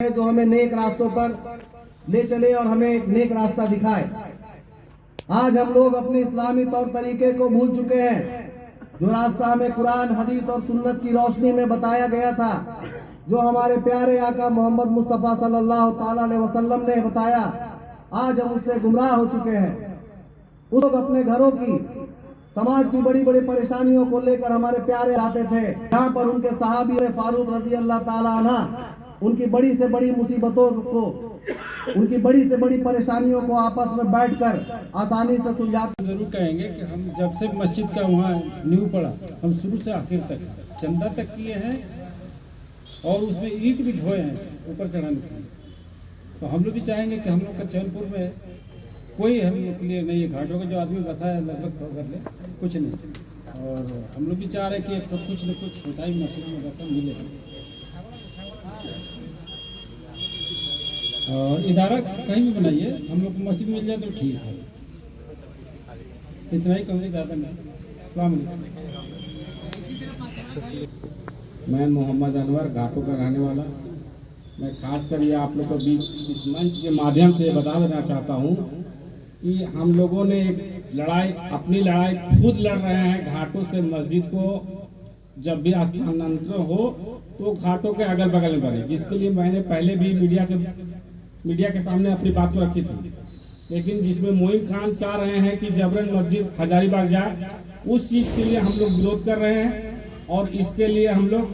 जो हमें नेक रास्तों पर ले चले और हमें एक नेक रास्ता दिखाए। आज हम लोग अपने इस्लामी तौर तरीके को भूल चुके हैं। जो रास्ता हमें कुरान, हदीस और सुन्नत की रोशनी में बताया गया था, जो हमारे प्यारे आका मोहम्मद मुस्तफ़ा सल्लल्लाहु ताला अलैहि वसल्लम ने बताया, आज हम उससे गुमराह हो चुके हैं। उस लोग अपने घरों की, समाज की बड़ी बड़ी परेशानियों को लेकर हमारे प्यारे आते थे, जहाँ पर उनके सहाबी फारूक रजी अल्लाह ताला अन्हा उनकी बड़ी से बड़ी मुसीबतों को, उनकी बड़ी से बड़ी परेशानियों को आपस में बैठकर आसानी से सुलझाते। जरूर कहेंगे कि हम जब से मस्जिद का वहाँ नींव पड़ा, हम शुरू से आखिर तक चंदा तक किए हैं और उसमें ईंट भी ढोए हैं ऊपर चढ़ाने के लिए। तो हम लोग भी चाहेंगे कि हम लोग का चैनपुर में कोई हम लोग के लिए नहीं है। घाटों का जो आदमी बताया लगभग 100 कर ले, कुछ नहीं। और हम लोग भी चाह रहे हैं कि तो कुछ न कुछ छोटा ही मस्जिद में रकम मिले और इदारा कहीं भी बनाइए, हम लोग को मस्जिद मिल जाए तो ठीक है। इतना ही कहूँगी, ज़्यादा नहीं। अस्सलाम वालेकुम। मैं मोहम्मद अनवर, घाटों का रहने वाला। मैं खास कर ये आप लोग को बीच इस मंच के माध्यम से बता देना चाहता हूँ कि हम लोगों ने एक लड़ाई, अपनी लड़ाई खुद लड़ रहे हैं। घाटों से मस्जिद को जब भी स्थानांतरण हो तो घाटों के अगल बगल में बने, जिसके लिए मैंने पहले भी मीडिया के सामने अपनी बात को रखी थी। लेकिन जिसमें मोइन खान चाह रहे हैं कि जबरन मस्जिद हजारीबाग जाए, उस चीज़ के लिए हम लोग विरोध कर रहे हैं और इसके लिए हम लोग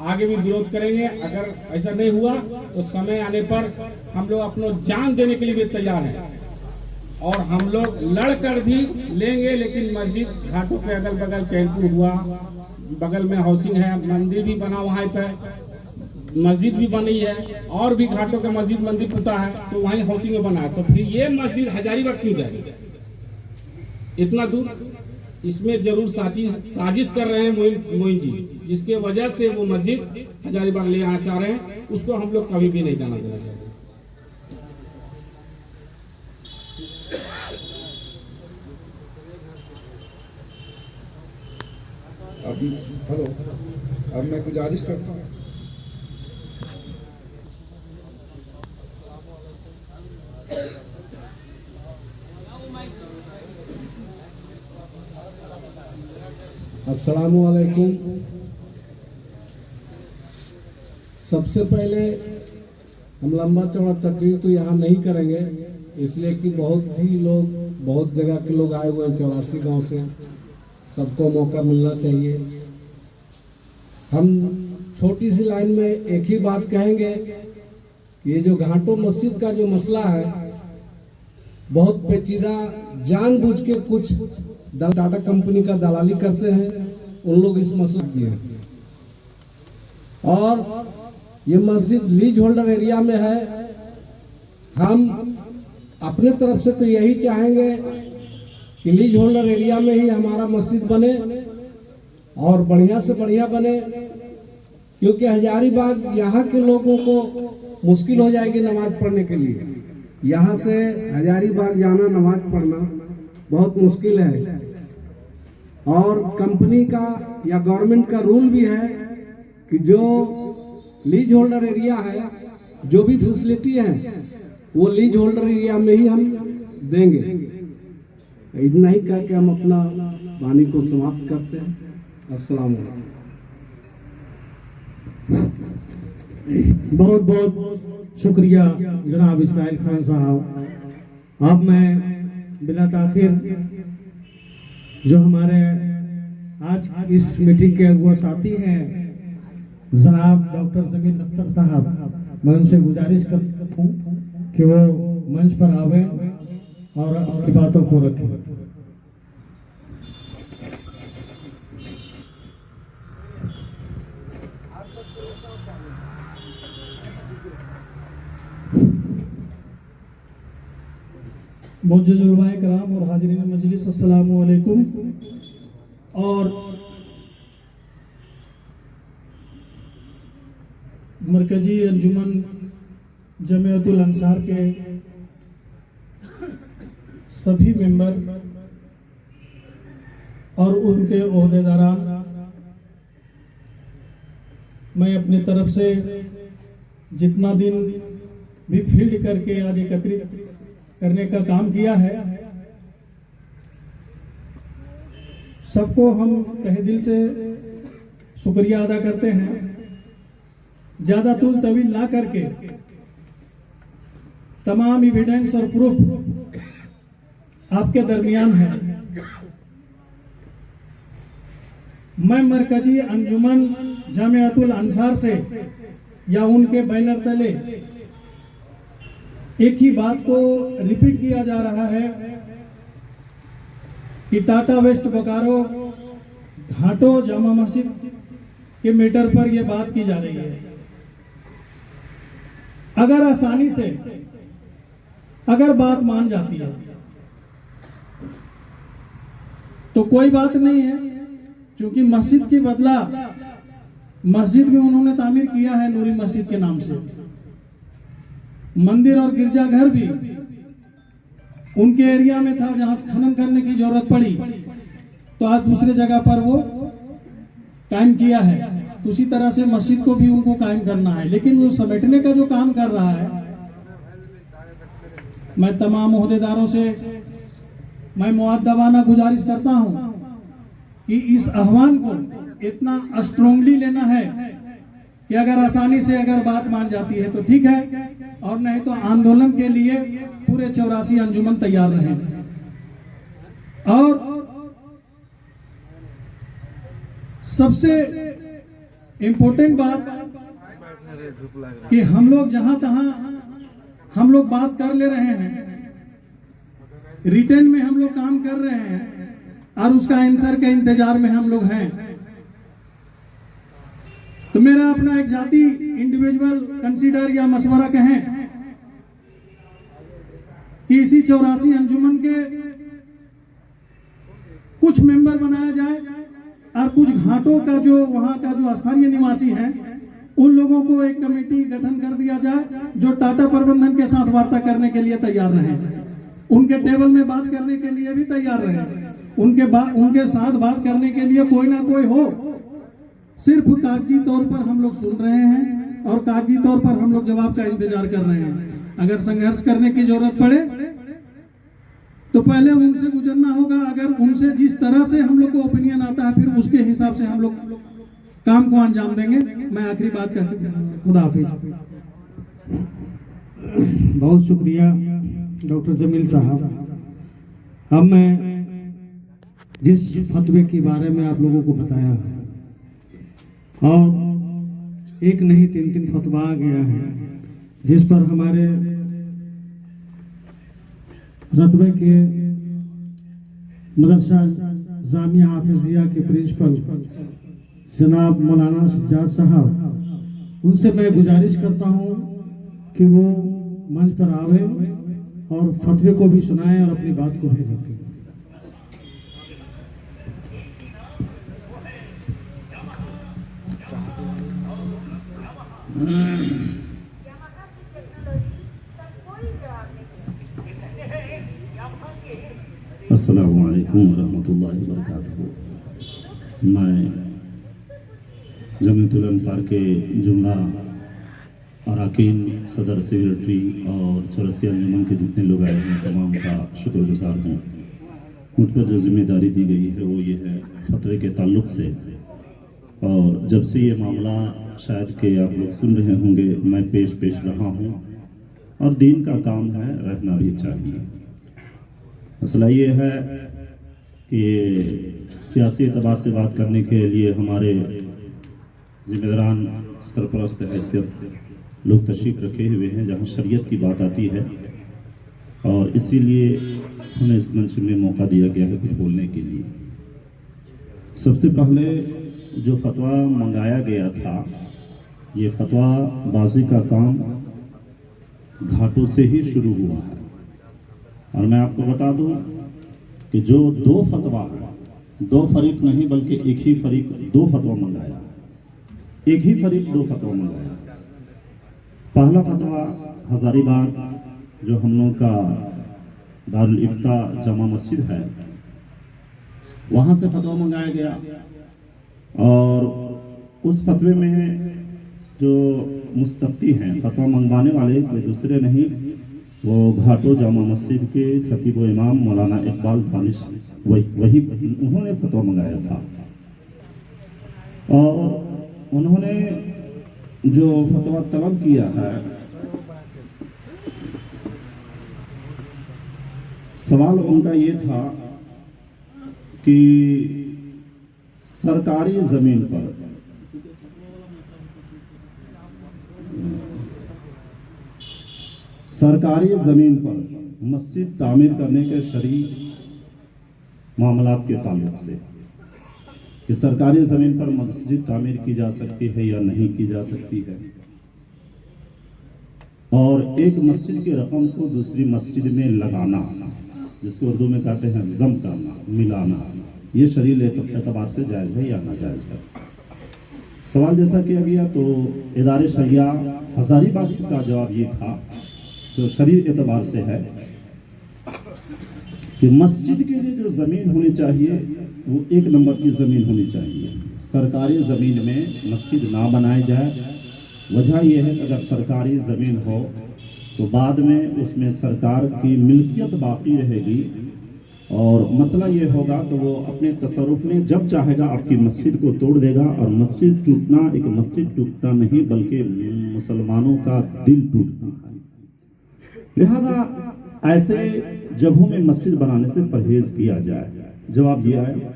आगे भी विरोध करेंगे। अगर ऐसा नहीं हुआ तो समय आने पर हम लोग अपना जान देने के लिए भी तैयार हैं और हम लोग लड़कर भी लेंगे। लेकिन मस्जिद घाटों के अगल बगल चैनपुर हुआ, बगल में हाउसिंग है, मंदिर भी बना वहाँ पे, मस्जिद भी बनी है और भी घाटों के मस्जिद मंदिर टूटा है तो वहीं हाउसिंग में बना है। तो फिर ये मस्जिद हजारीबाग क्यों जाएगी इतना दूर? इसमें जरूर साजिश कर रहे हैं मोइन जी, जिसके वजह से वो मस्जिद हजारीबाग ले आना चाह रहे हैं। उसको हम लोग कभी भी नहीं जाना देना चाहिए। अब मैं गुजारिश करता हूँ, अस्सलामु अलैकुम। सबसे पहले हम लंबा चौड़ा तकरीर तो यहाँ नहीं करेंगे, इसलिए कि बहुत ही लोग, बहुत जगह के लोग आए हुए हैं 84 गांव से, सबको मौका मिलना चाहिए। हम छोटी सी लाइन में एक ही बात कहेंगे कि ये जो घाटों मस्जिद का जो मसला है, बहुत पेचीदा, जानबूझ के कुछ टाटा कंपनी का दलाली करते हैं, उन लोग इस मसले किए हैं। और ये मस्जिद लीज होल्डर एरिया में है। हम अपने तरफ से तो यही चाहेंगे कि लीज होल्डर एरिया में ही हमारा मस्जिद बने और बढ़िया से बढ़िया बने, क्योंकि हजारीबाग यहाँ के लोगों को मुश्किल हो जाएगी नमाज पढ़ने के लिए। यहाँ से हजारीबाग जाना, नमाज पढ़ना बहुत मुश्किल है। और कंपनी का या गवर्नमेंट का रूल भी है कि जो लीज होल्डर एरिया है, जो भी फैसिलिटी है वो लीज होल्डर एरिया में ही हम देंगे। इतना ही कह के हम अपना वाणी को समाप्त करते हैं। अस्सलाम वालेकुम। बहुत बहुत शुक्रिया जनाब इस्माइल खान साहब। अब मैं बिला ताखिर जो हमारे आज इस मीटिंग के अगुआ साथी हैं जनाब डॉक्टर जमीन अख्तर साहब, मैं उनसे गुजारिश करता हूँ कि वो मंच पर आवे और अपनी बातों को रखें। मुझे जुलमाए कराम और हाजिरीन मजलिस, अस्सलामु अलैकुम। और मरकजी अंजुमन जमीयतुल अंसार के सभी मेंबर और उनके ओहदेदारान, मैं अपनी तरफ से जितना दिन भी फील्ड करके आज एकत्रित करने का काम किया है, सबको हम तहे दिल से शुक्रिया अदा करते हैं। ज़्यादा तुल तवील ना करके तमाम एविडेंस और प्रूफ आपके दरमियान है। मैं मरकजी अंजुमन जामियातुल अंसार से या उनके बैनर तले एक ही बात को रिपीट किया जा रहा है कि टाटा वेस्ट बोकारो घाटो जामा मस्जिद के मैटर पर यह बात की जा रही है। अगर आसानी से अगर बात मान जाती है तो कोई बात नहीं है, क्योंकि मस्जिद के बदला मस्जिद में उन्होंने तामीर किया है नूरी मस्जिद के नाम से। मंदिर और गिरजाघर भी उनके एरिया में था, जहां खनन करने की जरूरत पड़ी तो आज दूसरे जगह पर वो कायम किया है। उसी तरह से मस्जिद को भी उनको कायम करना है, लेकिन वो समेटने का जो काम कर रहा है, मैं तमाम ओहदेदारों से मैं मुअद्दबाना गुजारिश करता हूं कि इस आह्वान को इतना स्ट्रांगली लेना है कि अगर आसानी से अगर बात मान जाती है तो ठीक है, और नहीं तो आंदोलन के लिए पूरे 84 अंजुमन तैयार रहे। और सबसे इम्पोर्टेंट बात कि हम लोग जहां तहां हम लोग बात कर ले रहे हैं, रिटर्न में हम लोग काम कर रहे हैं और उसका आंसर के इंतजार में हम लोग हैं। तो मेरा अपना एक जाति इंडिविजुअल कंसीडर या मशवरा कहें कि इसी 84 अंजुमन के कुछ मेंबर बनाया जाए और कुछ घाटों का जो वहां का जो स्थानीय निवासी हैं उन लोगों को एक कमेटी गठन कर दिया जाए जो टाटा प्रबंधन के साथ वार्ता करने के लिए तैयार रहे, उनके टेबल में बात करने के लिए भी तैयार रहे, उनके साथ बात करने के लिए कोई ना कोई हो। सिर्फ कागजी तौर पर हम लोग सुन रहे हैं और कागजी तौर पर हम लोग जवाब का इंतजार कर रहे हैं। अगर संघर्ष करने की जरूरत पड़े तो पहले उनसे गुजरना होगा। अगर उनसे जिस तरह से हम लोग को ओपिनियन आता है फिर उसके हिसाब से हम लोग काम को अंजाम देंगे। मैं आखिरी बात कहती हूँ, खुदा हाफिज। बहुत शुक्रिया डॉक्टर जमील साहब। अब मैं जिस फतवे के बारे में आप लोगों को बताया है, और एक नहीं 3 फतवा आ गया है, जिस पर हमारे रतबे के मदरसा जामिया हाफिजिया के प्रिंसिपल जनाब मौलाना सज्जाद साहब, उनसे मैं गुजारिश करता हूं कि वो मंच पर आवे और फतवे को भी सुनाएं और अपनी बात को भी रखें। अस्सलामु अलैकुम रहमतुल्लाहि व बरकातहू। मैं जमीयतुल अंसार के जुमला अरकान, सदर, सेक्रेटरी और 84 अंजुमन के जितने लोग आए हैं तमाम का शुक्रगुजार हूँ। मुझ पर जो जिम्मेदारी दी गई है वो ये है फतवे के ताल्लुक़ से, और जब से ये मामला शायद कि आप लोग सुन रहे होंगे मैं पेश रहा हूँ, और दीन का काम है, रहना भी चाहिए। मसला ये है कि सियासी एतबार से बात करने के लिए हमारे जिम्मेदारान सरपरस्त हैसियत लोग तशरीफ़ रखे हुए हैं जहाँ शरीयत की बात आती है, और इसीलिए हमें इस मंच में मौका दिया गया है कुछ बोलने के लिए। सबसे पहले जो फतवा मंगाया गया था, ये फतवा बाजी का काम घाटों से ही शुरू हुआ है, और मैं आपको बता दूं कि जो 2 फतवा, 2 फरीक नहीं बल्कि एक ही फरीक 2 फतवा मंगाया, एक ही फरीक 2 फतवा मंगाया। पहला फतवा हजारीबाग जो हम लोग का दारुल इफ्ता जमा मस्जिद है, वहाँ से फतवा मंगाया गया, और उस फतवे में जो मुस्तफ्ती हैं, फतवा मंगवाने वाले कोई दूसरे नहीं, वो घाटो जामा मस्जिद के खतीब व इमाम मौलाना इकबाल दानिश वही उन्होंने फतवा मंगाया था। और उन्होंने जो फतवा तलब किया है, सवाल उनका ये था कि सरकारी जमीन पर मस्जिद तामीर करने के शरई मामलात के ताल्लुक से कि सरकारी ज़मीन पर मस्जिद तामीर की जा सकती है या नहीं की जा सकती है, और एक मस्जिद की रकम को दूसरी मस्जिद में लगाना, जिसको उर्दू में कहते हैं जम करना, मिलाना, ये शरीय एतबार से जायज़ है या नाजायज़ है। सवाल जैसा किया गया तो इदारे शरिया हज़ारीबाग का जवाब ये था जो शरीय एतबार से है कि मस्जिद के लिए जो ज़मीन होनी चाहिए वो 1 नंबर की ज़मीन होनी चाहिए। सरकारी ज़मीन में मस्जिद ना बनाई जाए। वजह यह है कि अगर सरकारी ज़मीन हो तो बाद में उसमें सरकार की मिल्कियत बाकी रहेगी, और मसला ये होगा कि वो अपने तसरुफ में जब चाहेगा आपकी मस्जिद को तोड़ देगा, और मस्जिद टूटना एक मस्जिद टूटना नहीं बल्कि मुसलमानों का दिल टूटना है। लिहाजा ऐसे जगहों में मस्जिद बनाने से परहेज किया जाए। जवाब ये आया।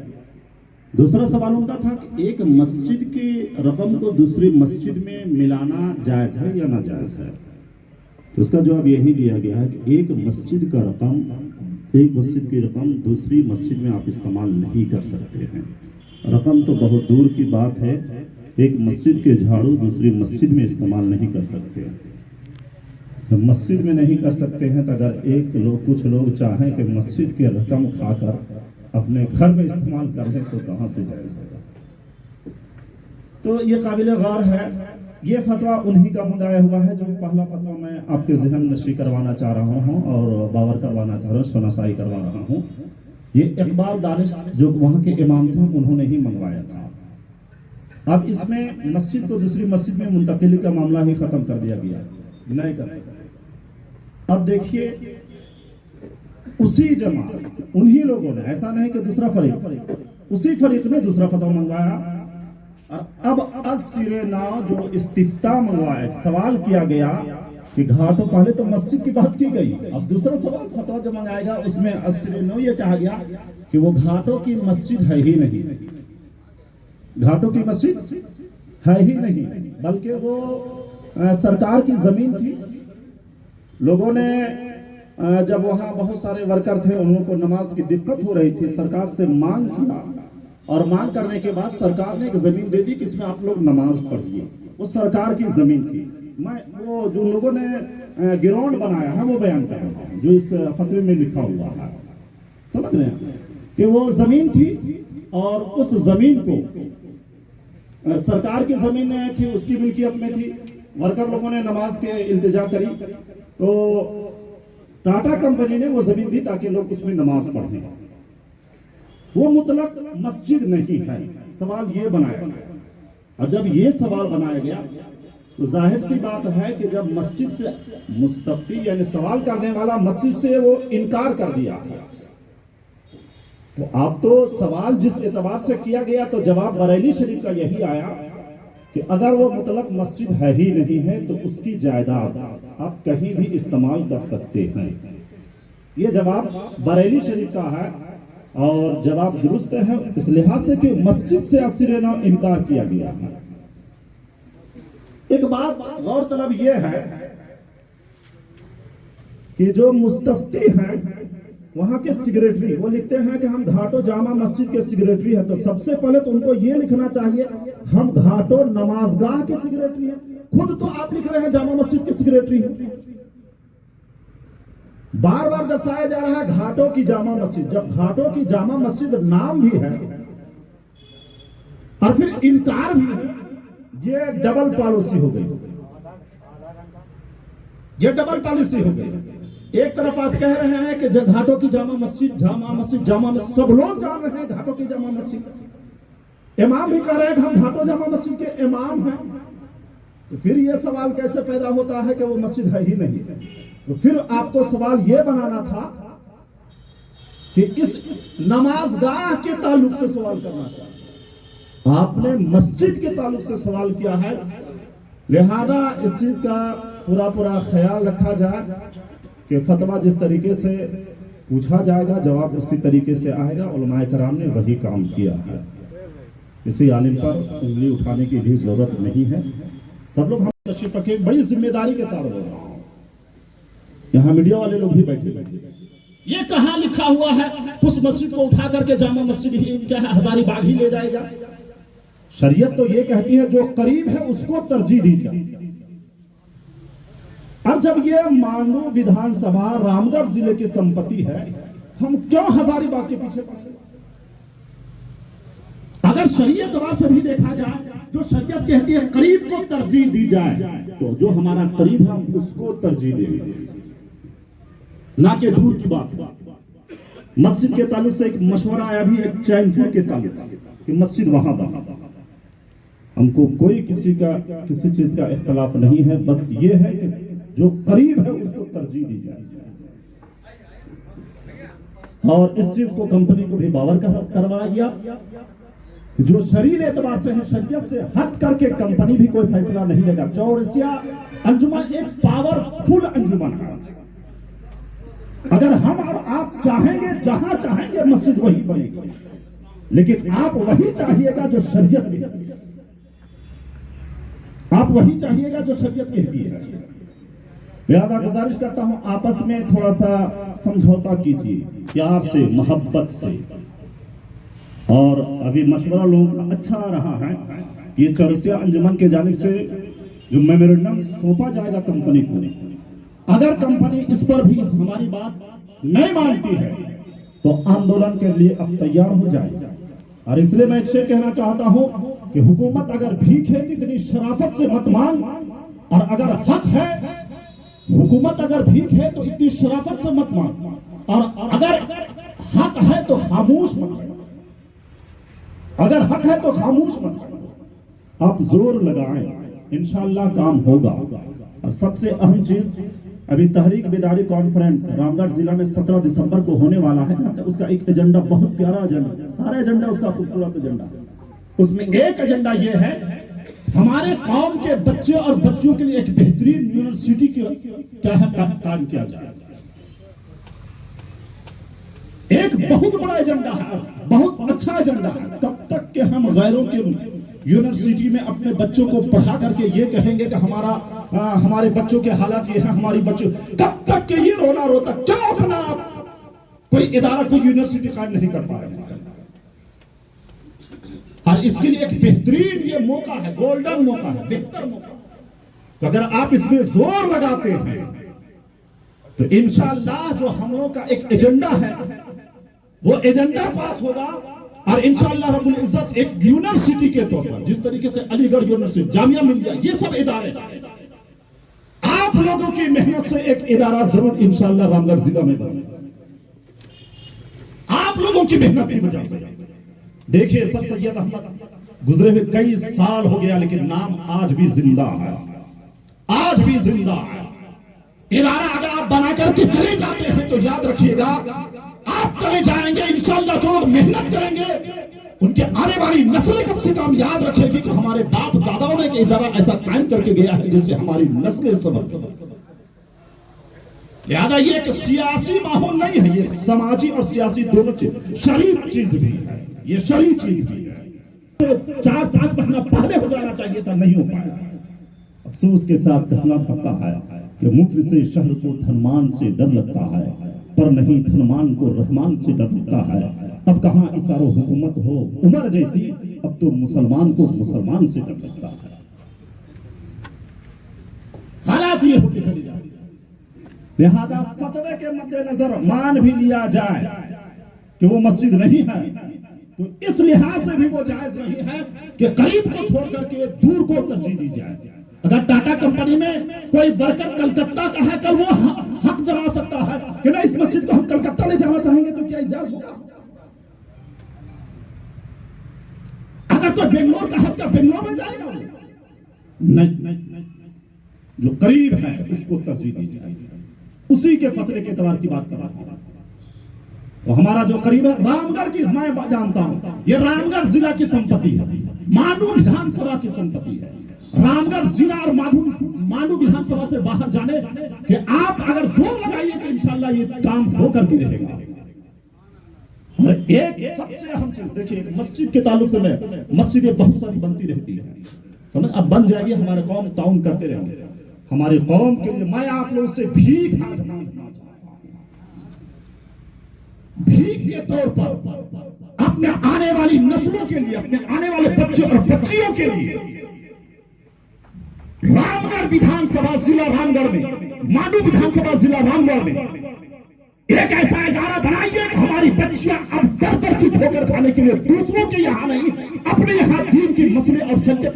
दूसरा सवाल उनका था कि एक मस्जिद की रकम को दूसरी मस्जिद में मिलाना जायज़ है या नाजायज़ है, तो उसका जवाब यही दिया गया है कि एक मस्जिद की रकम दूसरी मस्जिद में आप इस्तेमाल नहीं कर सकते हैं। रकम तो बहुत दूर की बात है, एक मस्जिद के झाड़ू दूसरी मस्जिद में इस्तेमाल नहीं कर सकते। जब मस्जिद में नहीं कर सकते हैं तो अगर कुछ लोग चाहें कि मस्जिद की रकम खाकर अपने घर में इस्तेमाल कर लें तो कहाँ से जायज़ होगा। तो ये काबिल गौर है। ये फतवा उन्हीं का मंगाया हुआ है जो पहला फतवा मैं आपके जहन नशी करवाना चाह रहा हूँ और बावर करवाना चाह रहा हूँ, सुनासाई करवा रहा हूँ। ये इकबाल दानिश जो वहाँ के इमाम थे उन्होंने ही मंगवाया था। अब इसमें मस्जिद को दूसरी मस्जिद में मुंतकिली का मामला ही खत्म कर दिया गया, नहीं कर सकते। अब देखिए उसी जमात उन्हीं लोगों ने, ऐसा नहीं कि दूसरा फरीक, उसी फरीक ने दूसरा फतवा मंगवाया, और अब सिरे नाव जो इस्तिफ्ता मंगवाया, सवाल किया गया कि घाटों, पहले तो मस्जिद की बात की गई, अब दूसरा सवाल फतवा जो मंगाएगा उसमें सिरे नाव ये कहा गया कि वो घाटों की मस्जिद है ही नहीं, घाटों की मस्जिद है ही नहीं, बल्कि वो सरकार की जमीन थी। लोगों ने जब वहाँ बहुत सारे वर्कर थे, उनको नमाज की दिक्कत हो रही थी, सरकार से मांग किया, और मांग करने के बाद सरकार ने एक जमीन दे दी कि इसमें आप लोग नमाज पढ़िए। वो सरकार की जमीन थी। मैं वो जो लोगों ने ग्राउंड बनाया है वो बयान कर रहा हूँ जो इस फतवे में लिखा हुआ है, समझ रहे हैं कि वो जमीन थी और उस जमीन को सरकार की जमीन थी, उसकी मिल्कियत में थी। वर्कर लोगों ने नमाज के इल्तिजा करी तो टाटा कंपनी ने वो जमीन दी ताकि लोग उसमें नमाज पढ़ें। वो मुतलक मस्जिद नहीं है। सवाल ये बनाया, और जब ये सवाल बनाया गया तो जाहिर सी बात है कि जब मस्जिद से मुस्तफ्ती यानी सवाल करने वाला मस्जिद से वो इनकार कर दिया, तो अब तो सवाल जिस एतबार से किया गया तो जवाब बरेली शरीफ का यही आया कि अगर वो मुतलक मस्जिद है ही नहीं है तो उसकी जायदाद आप कहीं भी इस्तेमाल कर सकते हैं। ये जवाब बरेली शरीफ का है और जवाब दुरुस्त है इस लिहाज से कि मस्जिद से असिरना इनकार किया गया है। एक बात गौर तलब यह है कि जो मुस्तफ्ती हैं वहां के सेक्रेटरी वो लिखते हैं कि हम घाटो जामा मस्जिद के सेक्रेटरी हैं, तो सबसे पहले तो उनको ये लिखना चाहिए हम घाटो नमाजगाह के सेक्रेटरी हैं। खुद तो आप लिख रहे हैं जामा मस्जिद के सेक्रेटरी हैं। बार बार दर्शाया जा रहा है घाटों की जामा मस्जिद, जब घाटों की जामा मस्जिद नाम भी है और फिर इनकार भी है, ये डबल पॉलिसी हो गई। ये डबल पॉलिसी हो गई। एक तरफ आप कह रहे हैं कि घाटों की जामा मस्जिद, जामा मस्जिद, जामा मस्जिद, सब लोग जान रहे हैं घाटों की जामा मस्जिद। इमाम भी कह रहे हैं कि हम घाटों जामा मस्जिद के इमाम हैं। तो फिर ये सवाल कैसे पैदा होता है कि वो मस्जिद है ही नहीं। तो फिर आपको सवाल ये बनाना था कि इस नमाजगाह के ताल्लुक से सवाल करना चाहिए। आपने मस्जिद के ताल्लुक से सवाल किया है, लिहाजा इस चीज का पूरा ख्याल रखा जाए कि फतवा जिस तरीके से पूछा जाएगा जवाब उसी तरीके से आएगा। उलमाए कराम ने वही काम किया है, किसी आलिम पर उंगली उठाने की भी जरूरत नहीं है। सब लोग हम तशरीफ रखे, बड़ी जिम्मेदारी के साथ बोल रहा हूं। यहाँ मीडिया वाले लोग भी बैठे। ये कहाँ लिखा हुआ है उस मस्जिद को उठा करके जामा मस्जिद ही क्या है हजारीबाग ही ले जाएगा? शरीयत तो ये कहती है जो करीब है उसको तरजीह दी जाए। और जब ये मानू विधानसभा रामगढ़ जिले की संपत्ति है, हम क्यों हजारीबाग के पीछे पड़े? अगर शरीयत एतबार से भी देखा जाए जो शरीयत कहती है करीब को तरजीह दी जाए, तो जो हमारा करीब है हम उसको तरजीह देंगे, ना कि दूर की बात। मस्जिद के ताल्लुक से एक मशवरा आया भी एक चैनपुर के ताल्लुक कि मस्जिद वहां बना। हमको कोई किसी चीज का इख्तलाफ नहीं है, बस ये है कि जो करीब है उसको तरजीह दी जाए। और इस चीज को कंपनी को भी बावर करवाया गया कि जो शरीर एतबार से है शरीयत से हट करके कंपनी भी कोई फैसला नहीं लेगा। चौरसिया अंजुमन एक पावरफुल अंजुमन है। अगर हम और आप चाहेंगे जहां चाहेंगे मस्जिद वही बनेगी, लेकिन आप वही चाहिएगा जो शरीयत कहती है, आप वही चाहिएगा जो शरीयत कहती है। लिहाजा गुजारिश करता हूं आपस में थोड़ा सा समझौता कीजिए, प्यार से मोहब्बत से। और अभी मशवरा लोगों का अच्छा रहा है, ये चौरसिया अंजुमन के जानिब से जो मेमोरेंडम सौंपा जाएगा कंपनी को, अगर कंपनी इस पर भी हमारी बात नहीं मानती है तो आंदोलन के लिए अब तैयार हो जाए। और इसलिए मैं एक शेर कहना चाहता हूं कि हुकूमत अगर भीख है तो इतनी शराफत से मत मांग, और अगर हक है, हुकूमत अगर भीख है तो इतनी शराफत से मत मांग, और अगर हक है तो खामोश मत, अगर हक है तो खामोश मत। आप जोर लगाएं, इंशाअल्लाह काम होगा। और सबसे अहम चीज, अभी तहरीक बेदारी कॉन्फ्रेंस रामगढ़ जिला में 17 दिसंबर को होने वाला है, जहां उसका एक एजेंडा, बहुत प्यारा एजेंडा, सारा एजेंडा उसका खूबसूरत एजेंडा। उसमें एक एजेंडा यह है हमारे कौम के बच्चे और बच्चियों के लिए एक बेहतरीन यूनिवर्सिटी क्या है काम किया जाए। एक बहुत बड़ा एजेंडा है, बहुत अच्छा एजेंडा है। कब तक के हम गैरों के यूनिवर्सिटी में अपने बच्चों को पढ़ा करके ये कहेंगे कि हमारे बच्चों के हालात ये है, हमारी बच्चों, कब तक के ये रोना रोता, क्यों अपना कोई इदारा, कोई यूनिवर्सिटी कायम नहीं कर पा रहे हैं? और इसके लिए एक बेहतरीन ये मौका है, गोल्डन मौका है, बेहतर मौका। तो अगर आप इसमें जोर लगाते हैं तो इंशाअल्लाह जो हम लोग का एक एजेंडा है वो एजेंडा पास होगा। और इंशाअल्लाह रब्बुल इज्जत एक यूनिवर्सिटी के तौर पर, जिस तरीके से अलीगढ़ यूनिवर्सिटी, जामिया मिलिया, ये सब इदारे आप लोगों की मेहनत से एक इदारा जरूर इंशाअल्लाह रामगढ़ जिला में बनेगा, आप लोगों की मेहनत की वजह से। देखिए सर सैयद अहमद गुजरे हुए कई साल हो गया, लेकिन नाम आज भी जिंदा है, आज भी जिंदा है। इदारा अगर आप बना करके चले जाते हैं तो याद रखिएगा आप चले जाएंगे, इंशाअल्लाह जो लोग मेहनत करेंगे उनके आने वाली नस्लें कम से कम याद रखेगी कि हमारे बाप दादाओं ने इदारा ऐसा कायम करके गया है जिससे हमारी नस्लें सबक। लिहाजा ये एक सियासी माहौल नहीं है, ये समाजी और सियासी दोनों चीज, शरीफ चीज भी है, ये शरीफ चीज भी है। 4-5 महीना पहले हो जाना चाहिए था, नहीं हो पाया। अफसोस के साथ कहना पड़ता है कि मुफ्लिस से शहर को धनमान से डर लगता है, पर नहीं धनमान को रहमान से डर लगता है। अब कहाँ इसारो हुकूमत हो उमर जैसी, अब तो मुसलमान को मुसलमान से डर लगता है। हालात ये होते चले जाए। लिहाजा फतवे के मद्देनजर मान भी लिया जाए कि वो मस्जिद नहीं है, तो इस लिहाज से भी वो जायज नहीं है कि करीब को छोड़ करके दूर को तरजीह दी जाए। अगर टाटा कंपनी में कोई वर्कर कलकत्ता का है, कल वो हक जमा सकता है कि ना इस मस्जिद को हम कलकत्ता ले जाना चाहेंगे, तो क्या इजाजत होगा? अगर कोई बेंगलोर का है तो बेंगलोर में जाएगा? नहीं। जो करीब है उसको तरजीह दीजिए। उसी के फतवे के एतबार की बात कर रहा हूं। तो हमारा जो करीब है रामगढ़ की, मैं जानता हूं ये रामगढ़ जिला की संपत्ति है, मांडू विधानसभा की संपत्ति है। रामगढ़ जिला और मांडू विधानसभा से बाहर जाने कि आप अगर जोर लगाइए तो इंशाल्लाह ये काम होकर के रहेगा। और एक सबसे अहम चीज देखिए, मस्जिद के ताल्लुक से मैं, मस्जिदें बहुत सारी बनती रहती है, समझ, अब बन जाएगी, हमारे कौम ताउन करते रहेंगे। हमारी कौम के लिए मैं आप लोगों से भीख आज मांगना चाहता हूं, भीख के तौर पर अपने आने वाली नस्लों के लिए, अपने आने वाले बच्चे और बच्चियों के लिए रामगढ़ विधानसभा जिला रामगढ़ में, मांडू विधानसभा जिला रामगढ़ में एक ऐसा इदारा बनाइए कि हमारी बच्चियां अब दर दर की ठोकर खाने के लिए दूसरों के यहाँ नहीं, अपने यहाँ दीन की मसले और शरीयत,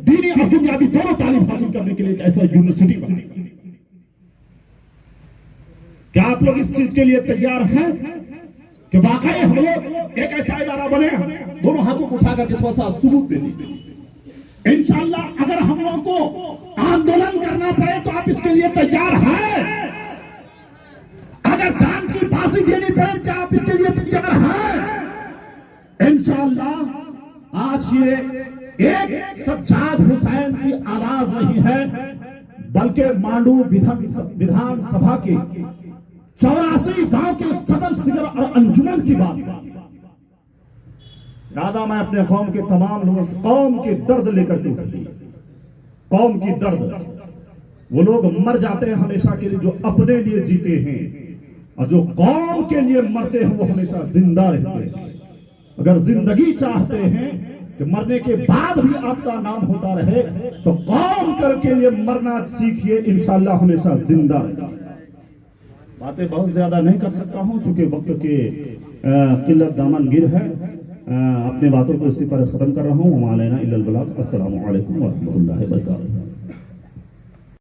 दीनी और दुनियावी दोनों तालीम हासिल करने के लिए एक ऐसा यूनिवर्सिटी बने। क्या आप लोग इस चीज के लिए तैयार हैं कि वाकई हम लोग एक ऐसा इदारा बने? दोनों हाथों को उठा करके थोड़ा सा सबूत दे दीजिए। इंशाअल्लाह अगर हम लोगों को आंदोलन करना पड़े तो आप इसके लिए तैयार हैं? अगर जान की फांसी देनी पड़े तो आप इसके लिए तैयार हैं? इंशाअल्लाह आज ये एक सज्जाद हुसैन की आवाज नहीं है, बल्कि मांडू विधानसभा के 84 गांव के सदर सिगर और अंजुमन की बात है। दादा मैं अपने कौम के तमाम लोगों से कौम के दर्द लेकर के उठी, कौम की दर्द। वो लोग मर जाते हैं हमेशा के लिए जो अपने लिए जीते हैं, और जो कौम के लिए मरते हैं वो हमेशा जिंदा रहते हैं। अगर जिंदगी चाहते हैं कि मरने के बाद भी आपका नाम होता रहे तो कौम के लिए मरना सीखिए, इंशाअल्लाह हमेशा जिंदा रहेगा। बातें बहुत ज्यादा नहीं कर सकता हूं चूंकि वक्त के किल्लत दामनगिर है। अपने बातों को इसी पर खत्म कर रहा हूँ। अस्सलामु अलैकुम व रहमतुल्लाहि व बरकातुहू।